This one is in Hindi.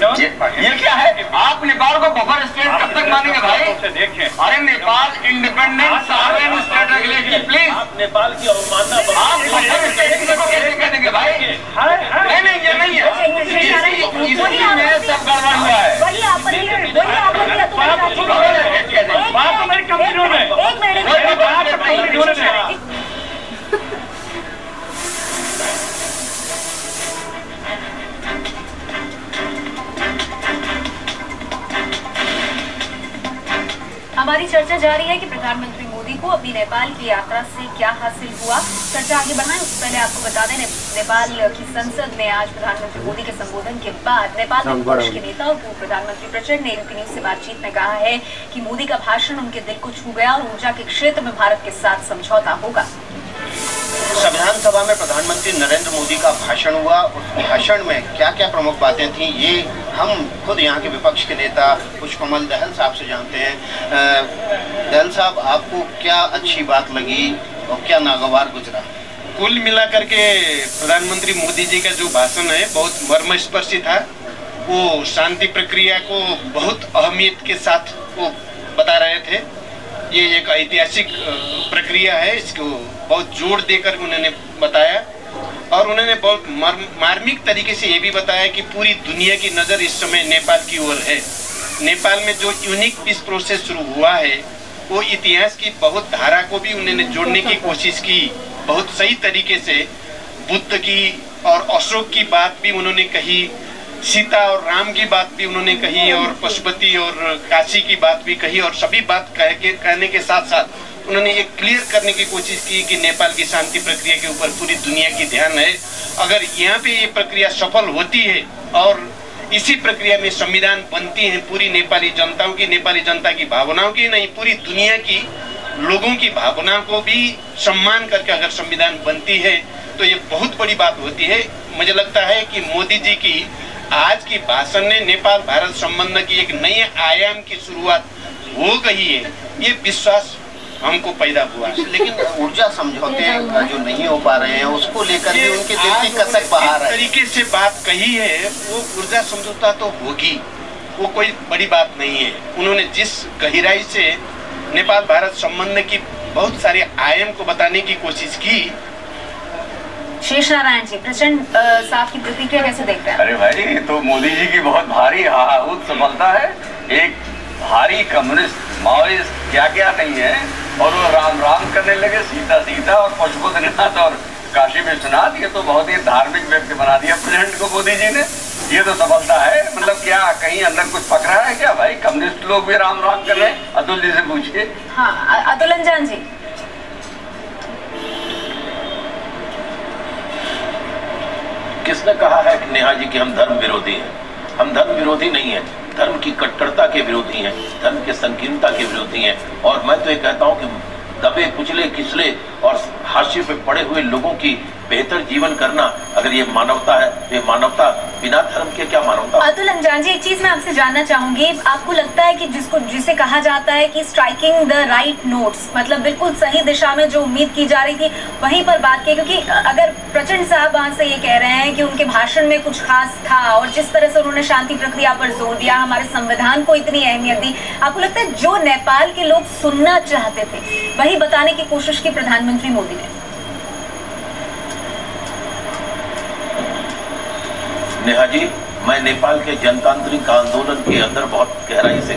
ये क्या है? आप नेपाल को बफर स्टेट कब तक मानेंगे भाई? अरे नेपाल इंडिपेंडेंट सॉवरेन स्टेट है, प्लीज। आप नेपाल की अवमानना आप बफर स्टेट को कैसे कह देंगे भाई? नहीं ये नहीं है, इसी में सब गड़बड़ हुआ है। बात हमारी कंप्यूटर में हमारी चर्चा जारी है कि प्रधानमंत्री मोदी को अपनी नेपाल की यात्रा से क्या हासिल हुआ। चर्चा आगे बढ़ाएं उससे पहले आपको बता दें, नेपाल की संसद ने आज प्रधानमंत्री मोदी के संबोधन के बाद नेपाल में विपक्ष के नेता और पूर्व प्रधानमंत्री प्रचंड ने एबीपी न्यूज से बातचीत में कहा है कि मोदी का भाषण उनके दिल को छू गया और ऊर्जा के क्षेत्र में भारत के साथ समझौता होगा। संविधान सभा में प्रधानमंत्री नरेंद्र मोदी का भाषण हुआ। उस भाषण में क्या क्या प्रमुख बातें थीं, ये हम खुद यहाँ के विपक्ष के नेता पुष्पकमल दहल साहब से जानते हैं। दहल साहब, आपको क्या अच्छी बात लगी और क्या नागवार गुजरा? कुल मिलाकर के प्रधानमंत्री मोदी जी का जो भाषण है बहुत मर्मस्पर्शी था। वो शांति प्रक्रिया को बहुत अहमियत के साथ वो बता रहे थे। ये एक ऐतिहासिक प्रक्रिया है, इसको बहुत जोर देकर उन्होंने बताया और उन्होंने बहुत मार्मिक तरीके से ये भी बताया कि पूरी दुनिया की नज़र इस समय नेपाल की ओर है। नेपाल में जो यूनिक पीस प्रोसेस शुरू हुआ है वो इतिहास की बहुत धारा को भी उन्होंने जोड़ने की कोशिश की। बहुत सही तरीके से बुद्ध की और अशोक की बात भी उन्होंने कही, सीता और राम की बात भी उन्होंने कही और पशुपति और काशी की बात भी कही और सभी बात कहने के साथ साथ उन्होंने एक क्लियर करने की कोशिश की कि नेपाल की शांति प्रक्रिया के ऊपर पूरी दुनिया की ध्यान है। अगर यहाँ पे ये प्रक्रिया सफल होती है और इसी प्रक्रिया में संविधान बनती है पूरी नेपाली जनताओं की, नेपाली जनता की भावनाओं की नहीं, पूरी दुनिया की लोगों की भावनाओं को भी सम्मान करके अगर संविधान बनती है तो ये बहुत बड़ी बात होती है। मुझे लगता है कि मोदी जी की आज की भाषण ने नेपाल भारत संबंध की एक नए आयाम की शुरुआत हो गई है, ये विश्वास हमको पैदा हुआ। लेकिन ऊर्जा समझौते जो नहीं हो पा रहे हैं उसको लेकर भी उनके दिल की कसक बहा रहे हैं। तरीके से बात कही है, वो ऊर्जा समझौता तो होगी, वो कोई बड़ी बात नहीं है। उन्होंने जिस गहराई से नेपाल भारत संबंध की बहुत सारे आयाम को बताने की कोशिश की। शेष नारायण जी, प्रचंड साहब की प्रतिक्रिया कैसे देख रहे हैं? अरे भाई, ये तो मोदी जी की बहुत भारी हाहाहुत सफलता है। एक भारी कम्युनिस्ट माओइस्ट क्या क्या नहीं है और वो राम राम करने लगे, सीता सीता और पशुपतिनाथ और काशी विश्वनाथ। ये तो बहुत ही धार्मिक व्यक्ति बना दिया प्रेसिडेंट को मोदी जी ने। ये तो सफलता है। मतलब क्या कहीं अंदर कुछ पक रहा है क्या भाई? कम्युनिस्ट लोग भी राम राम कर रहे हैं। अतुल जी से पूछिए। हाँ, अतुल अंजान जी। किसने कहा है कि नेहा जी कि हम धर्म विरोधी हैं? हम धर्म विरोधी नहीं है, धर्म की कट्टरता के विरोधी हैं, धर्म के संकीर्णता के विरोधी हैं। और मैं तो ये कहता हूँ कि दबे कुचले किचले और हाशिए पे पड़े हुए लोगों की बेहतर जीवन करना, अगर ये मानवता है, ये मानवता बिना धर्म के क्या मानवता? अतुल अंजान जी, एक चीज मैं आपसे जानना चाहूंगी, आपको लगता है कि जिसे कहा जाता है कि स्ट्राइकिंग द राइट नोट्स, मतलब बिल्कुल सही दिशा में जो उम्मीद की जा रही थी वहीं पर बात की? क्योंकि अगर प्रचंड साहब वहां से ये कह रहे हैं कि उनके भाषण में कुछ खास था और जिस तरह से उन्होंने शांति प्रक्रिया पर जोर दिया, हमारे संविधान को इतनी अहमियत दी, आपको लगता है जो नेपाल के लोग सुनना चाहते थे वही बताने की कोशिश की प्रधानमंत्री मोदी ने? नेहा जी, मैं नेपाल के जनतांत्रिक आंदोलन के अंदर बहुत गहराई से